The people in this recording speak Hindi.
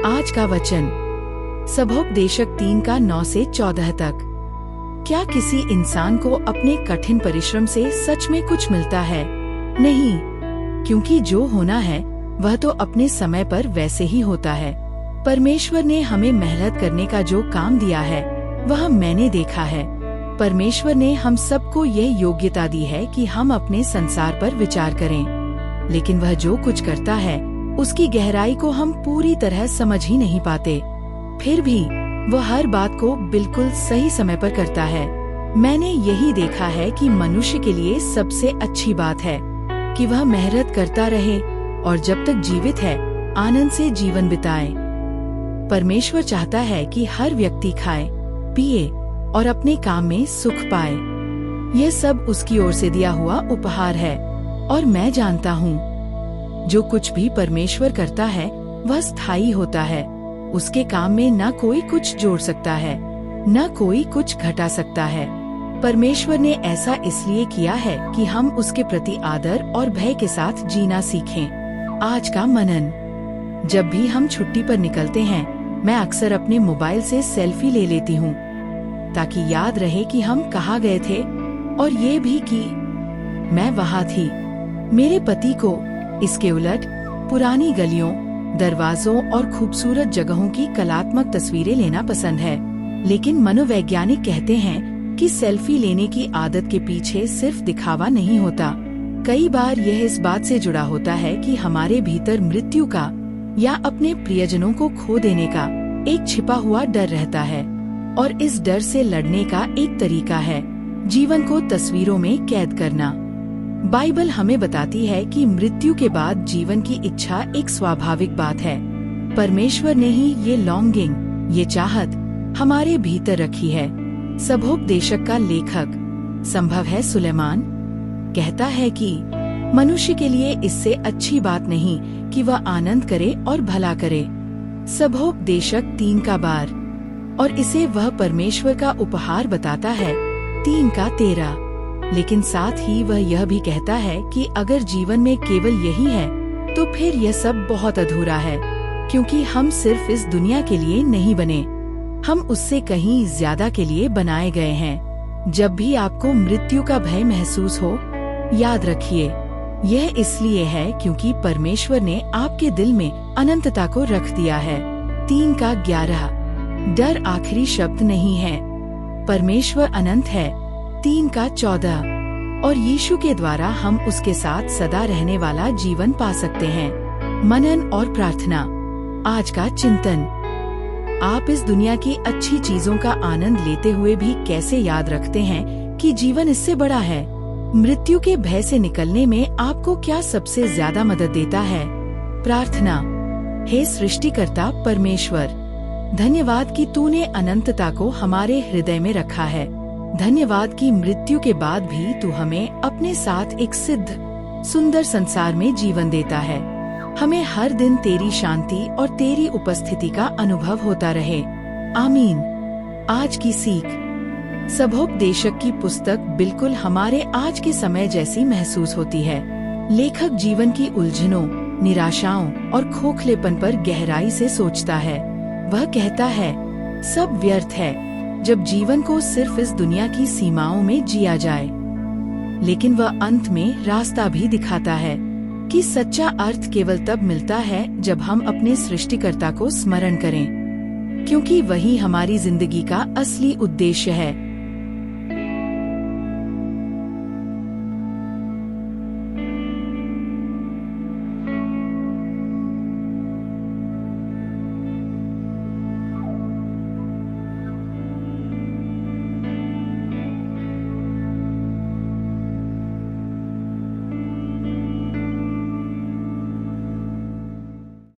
आज का वचन सभोपदेशक 3 का 9 से 14 तक। क्या किसी इंसान को अपने कठिन परिश्रम से सच में कुछ मिलता है? नहीं, क्योंकि जो होना है वह तो अपने समय पर वैसे ही होता है। परमेश्वर ने हमें मेहनत करने का जो काम दिया है वह मैंने देखा है। परमेश्वर ने हम सबको यह योग्यता दी है कि हम अपने संसार पर विचार करें, लेकिन वह जो कुछ करता है उसकी गहराई को हम पूरी तरह समझ ही नहीं पाते। फिर भी वह हर बात को बिल्कुल सही समय पर करता है। मैंने यही देखा है कि मनुष्य के लिए सबसे अच्छी बात है कि वह मेहनत करता रहे और जब तक जीवित है आनंद से जीवन बिताए। परमेश्वर चाहता है कि हर व्यक्ति खाए, पिए और अपने काम में सुख पाए। यह सब उसकी ओर से दिया हुआ उपहार है और मैं जानता हूँ जो कुछ भी परमेश्वर करता है वह स्थायी होता है। उसके काम में न कोई कुछ जोड़ सकता है, न कोई कुछ घटा सकता है। परमेश्वर ने ऐसा इसलिए किया है कि हम उसके प्रति आदर और भय के साथ जीना सीखें। आज का मनन। जब भी हम छुट्टी पर निकलते हैं मैं अक्सर अपने मोबाइल से सेल्फी ले लेती हूँ ताकि याद रहे कि हम कहाँ गए थे और ये भी कि मैं वहाँ थी। मेरे पति को इसके उलट पुरानी गलियों, दरवाजों और खूबसूरत जगहों की कलात्मक तस्वीरें लेना पसंद है। लेकिन मनोवैज्ञानिक कहते हैं कि सेल्फी लेने की आदत के पीछे सिर्फ दिखावा नहीं होता। कई बार यह इस बात से जुड़ा होता है कि हमारे भीतर मृत्यु का या अपने प्रियजनों को खो देने का एक छिपा हुआ डर रहता है, और इस डर से लड़ने का एक तरीका है जीवन को तस्वीरों में कैद करना। बाइबल हमें बताती है कि मृत्यु के बाद जीवन की इच्छा एक स्वाभाविक बात है। परमेश्वर ने ही ये लॉन्गिंग, ये चाहत हमारे भीतर रखी है। सभोपदेशक का लेखक संभव है सुलेमान कहता है कि मनुष्य के लिए इससे अच्छी बात नहीं कि वह आनंद करे और भला करे। सभोपदेशक 3 का 12 और इसे वह परमेश्वर का उपहार बताता है 3 का 13। लेकिन साथ ही वह यह भी कहता है कि अगर जीवन में केवल यही है तो फिर यह सब बहुत अधूरा है, क्योंकि हम सिर्फ इस दुनिया के लिए नहीं बने, हम उससे कहीं ज्यादा के लिए बनाए गए हैं। जब भी आपको मृत्यु का भय महसूस हो, याद रखिए यह इसलिए है क्योंकि परमेश्वर ने आपके दिल में अनंतता को रख दिया है। 3 का 11 डर आखिरी शब्द नहीं है, परमेश्वर अनंत है। 3 का 14 और यीशु के द्वारा हम उसके साथ सदा रहने वाला जीवन पा सकते हैं। मनन और प्रार्थना। आज का चिंतन। आप इस दुनिया की अच्छी चीजों का आनंद लेते हुए भी कैसे याद रखते हैं कि जीवन इससे बड़ा है? मृत्यु के भय से निकलने में आपको क्या सबसे ज्यादा मदद देता है? प्रार्थना। हे सृष्टिकर्ता परमेश्वर, धन्यवाद कि तूने अनंतता को हमारे हृदय में रखा है। धन्यवाद कि मृत्यु के बाद भी तू हमें अपने साथ एक सिद्ध सुंदर संसार में जीवन देता है। हमें हर दिन तेरी शांति और तेरी उपस्थिति का अनुभव होता रहे। आमीन। आज की सीख। सभोपदेशक की पुस्तक बिल्कुल हमारे आज के समय जैसी महसूस होती है। लेखक जीवन की उलझनों, निराशाओं और खोखलेपन पर गहराई से सोचता है। वह कहता है सब व्यर्थ है जब जीवन को सिर्फ इस दुनिया की सीमाओं में जिया जाए, लेकिन वह अंत में रास्ता भी दिखाता है कि सच्चा अर्थ केवल तब मिलता है जब हम अपने सृष्टिकर्ता को स्मरण करें, क्योंकि वही हमारी जिंदगी का असली उद्देश्य है।